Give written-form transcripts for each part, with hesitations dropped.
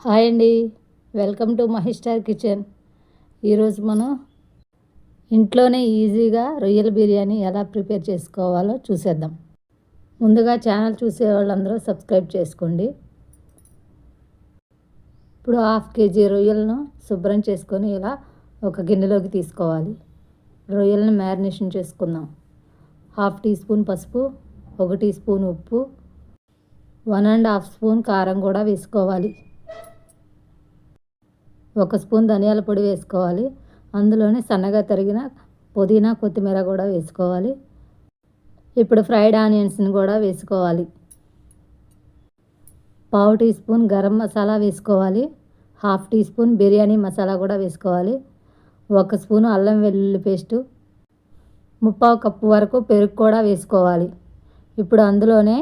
Hi అండి, welcome to Mahesh star kitchen. ఈరోజు మనం ఇంట్లోనే ఈజీగా రొయ్యల బిర్యానీ ఎలా ప్రిపేర్ చేసుకోవాలో చూసేద్దాం. ముందుగా ఛానల్ చూసే వాళ్ళందరూ సబ్స్క్రైబ్ చేసుకోండి. ఇప్పుడు 1/2 kg రొయ్యలను శుభ్రం చేసుకొని ఇలా ఒక గిన్నెలోకి తీసుకోవాలి. రొయ్యలను మ్యారినేషన్ చేసుకుందాం. 1/2 టీ స్పూన్ పసుపు, 1 టీ స్పూన్ ఉప్పు, 1½ స్పూన్ కారం కూడా వేసుకోవాలి. 1 స్పూన్ ధనియాల పొడి వేసుకోవాలి. అందులోనే సన్నగా తరిగిన పుదీనా, కొత్తిమీర కూడా వేసుకోవాలి. ఇప్పుడు ఫ్రైడ్ ఆనియన్స్ని కూడా వేసుకోవాలి. 1/2 టీ స్పూన్ గరం మసాలా వేసుకోవాలి. 1/2 టీ స్పూన్ బిర్యానీ మసాలా కూడా వేసుకోవాలి. 1 స్పూను అల్లం వెల్లుల్లి పేస్టు, 3/4 కప్పు వరకు పెరుగు కూడా వేసుకోవాలి. ఇప్పుడు అందులోనే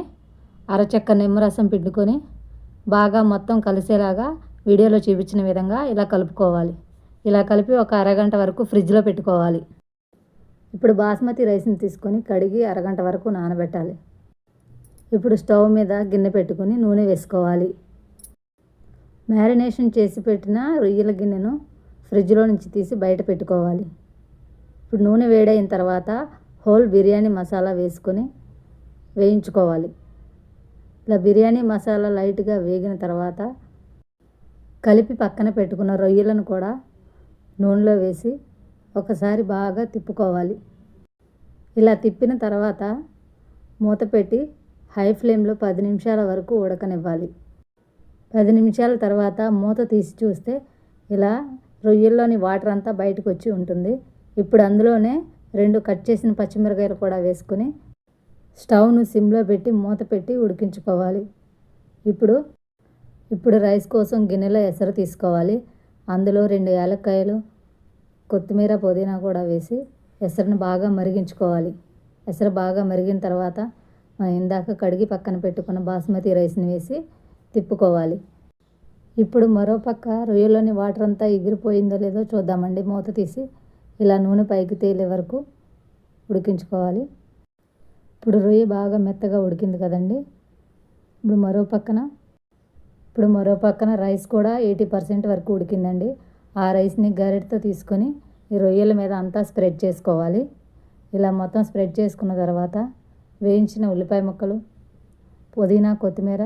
అరచెక్క నిమ్మరసం పిండుకొని బాగా మొత్తం కలిసేలాగా వీడియోలో చూపించిన విధంగా ఇలా కలుపుకోవాలి. ఇలా కలిపి ఒక అరగంట వరకు ఫ్రిడ్జ్లో పెట్టుకోవాలి. ఇప్పుడు బాస్మతి రైస్ని తీసుకొని కడిగి అరగంట వరకు నానబెట్టాలి. ఇప్పుడు స్టవ్ మీద గిన్నె పెట్టుకొని నూనె వేసుకోవాలి. మ్యారినేషన్ చేసి పెట్టిన రొయ్యల గిన్నెను ఫ్రిడ్జ్లో నుంచి తీసి బయట పెట్టుకోవాలి. ఇప్పుడు నూనె వేడైన తర్వాత హోల్ బిర్యానీ మసాలా వేసుకొని వేయించుకోవాలి. ఇలా బిర్యానీ మసాలా లైట్గా వేగిన తర్వాత కలిపి పక్కన పెట్టుకున్న రొయ్యలను కూడా నూనెలో వేసి ఒకసారి బాగా తిప్పుకోవాలి. ఇలా తిప్పిన తర్వాత మూత పెట్టి హై ఫ్లేమ్లో 10 నిమిషాల వరకు ఉడకనివ్వాలి. 10 నిమిషాల తర్వాత మూత తీసి చూస్తే ఇలా రొయ్యల్లోని వాటర్ అంతా బయటకు వచ్చి ఉంటుంది. ఇప్పుడు అందులోనే 2 కట్ చేసిన పచ్చిమిరకాయలు కూడా వేసుకొని స్టవ్ను సిమ్లో పెట్టి మూత పెట్టి ఉడికించుకోవాలి. ఇప్పుడు రైస్ కోసం గిన్నెలో ఎసరు తీసుకోవాలి. అందులో 2 యాలక్కాయలు, కొత్తిమీర, పుదీనా కూడా వేసి ఎసరును బాగా మరిగించుకోవాలి. ఎసరు బాగా మరిగిన తర్వాత మనం ఇందాక కడిగి పక్కన పెట్టుకున్న బాస్మతి రైస్ని వేసి తిప్పుకోవాలి. ఇప్పుడు మరోపక్క రొయ్యలోని వాటర్ అంతా ఎగిరిపోయిందో లేదో చూద్దామండి. మూత తీసి ఇలా నూనె పైకి తేలే వరకు ఉడికించుకోవాలి. ఇప్పుడు రొయ్య బాగా మెత్తగా ఉడికింది కదండి. ఇప్పుడు మరో పక్కన రైస్ కూడా 80% వరకు ఉడికిందండి. ఆ రైస్ని గరిటెతో తీసుకొని ఈ రొయ్యల మీద అంతా స్ప్రెడ్ చేసుకోవాలి. ఇలా మొత్తం స్ప్రెడ్ చేసుకున్న తర్వాత వేయించిన ఉల్లిపాయ ముక్కలు, పుదీనా, కొత్తిమీర,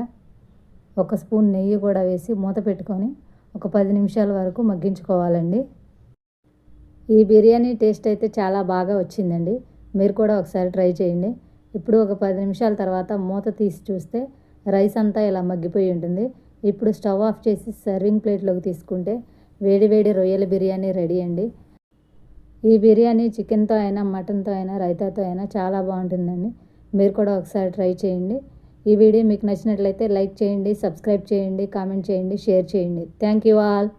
1 స్పూన్ నెయ్యి కూడా వేసి మూత పెట్టుకొని ఒక 10 నిమిషాల వరకు మగ్గించుకోవాలండి. ఈ బిర్యానీ టేస్ట్ అయితే చాలా బాగా వచ్చిందండి. మీరు కూడా ఒకసారి ట్రై చేయండి. ఇప్పుడు ఒక 10 నిమిషాల తర్వాత మూత తీసి చూస్తే రైస్ అంతా ఇలా మగ్గిపోయి ఉంటుంది. ఇప్పుడు స్టవ్ ఆఫ్ చేసి సర్వింగ్ ప్లేట్లోకి తీసుకుంటే వేడి రొయ్యల బిర్యానీ రెడీ అండి. ఈ బిర్యానీ చికెన్తో అయినా, మటన్తో అయినా, రైతాతో అయినా చాలా బాగుంటుందండి. మీరు కూడా ఒకసారి ట్రై చేయండి. ఈ వీడియో మీకు నచ్చినట్లయితే లైక్ చేయండి, సబ్స్క్రైబ్ చేయండి, కామెంట్ చేయండి, షేర్ చేయండి. Thank you all.